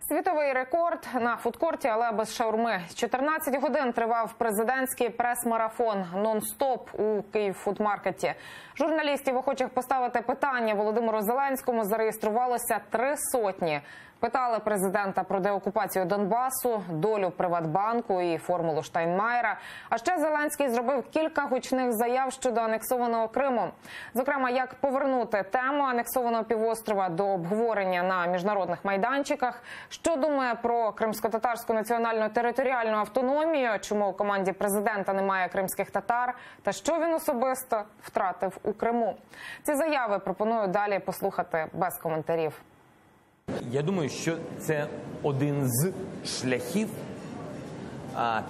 Світовий рекорд на фудкорті, але без шаурми. 14 годин тривав президентський прес-марафон нон-стоп у Київфудмаркеті. Журналістів, охочих поставити питання Володимиру Зеленському, зареєструвалося 300. Питали президента про деокупацію Донбасу, долю Приватбанку і формулу Штайнмаєра. А ще Зеленський зробив кілька гучних заяв щодо анексованого Криму. Зокрема, як повернути тему анексованого півострова до обговорення на міжнародних майданчиках, що думає про кримсько-татарську національну територіальну автономію, чому у команді президента немає кримських татар, та що він особисто втратив у Криму. Ці заяви пропоную далі послухати без коментарів. Я думаю, що це один з шляхів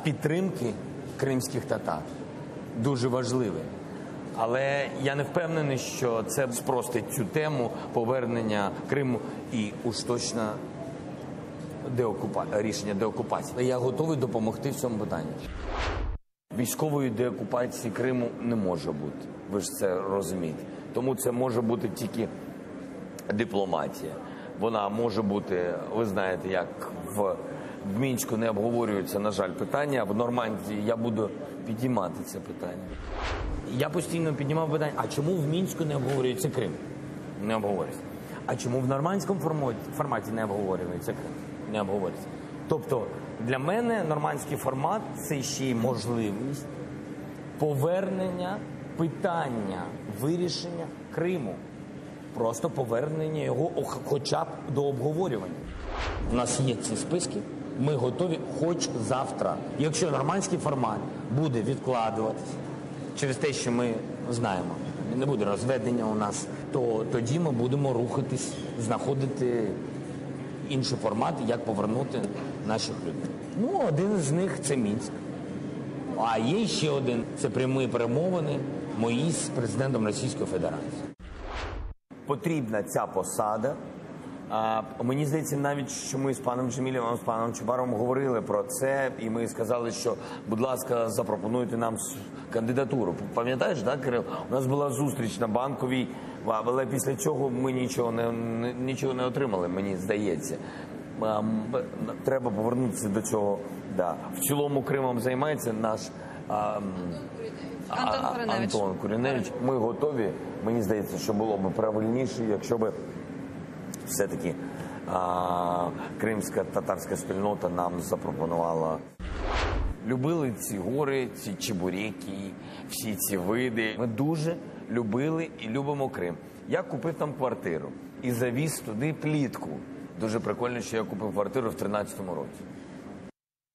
підтримки кримських татар. Дуже важливий. Але я не впевнений, що це спростить цю тему повернення Криму і уж точно рішення деокупації. Я готовий допомогти в цьому питанні. Військової деокупації Криму не може бути. Ви ж це розумієте. Тому це може бути тільки дипломатія. Вона може бути, ви знаєте, як в Мінську не обговорюється, на жаль, питання, а в Нормандії я буду підіймати це питання. Я постійно піднімав питання, а чому в Мінську не обговорюється Крим? Не обговорюється. А чому в нормандському форматі не обговорюється Крим? Не обговорюється. Тобто, для мене нормандський формат – це ще й можливість повернення питання вирішення Криму. Просто повернення його хоча б до обговорювання. У нас є ці списки, ми готові хоч завтра. Якщо нормандський формат буде відкладуватися через те, що ми знаємо, не буде розведення у нас, то тоді ми будемо рухатись, знаходити інший формат, як повернути наших людей. Ну, один з них – це Мінськ. А є ще один – це прямі перемовини мої з президентом Російської Федерації. Потрібна ця посада. Мені здається, навіть, що ми з паном Джемілєвим, з паном Чубаровим говорили про це, і ми сказали, що, будь ласка, запропонуйте нам кандидатуру. Пам'ятаєш, так, Кирил? У нас була зустріч на Банковій, але після цього ми нічого не отримали, мені здається. Треба повернутися до цього. Да. В цілому Кримом займається наш Антон Куріневич. Ми готові. Мені здається, що було б правильніше, якщо б все-таки кримська татарська спільнота нам запропонувала. Любили ці гори, ці чебуреки, всі ці види. Ми дуже любили і любимо Крим. Я купив там квартиру і завіз туди плітку. Дуже прикольно, що я купив квартиру в 2013 році.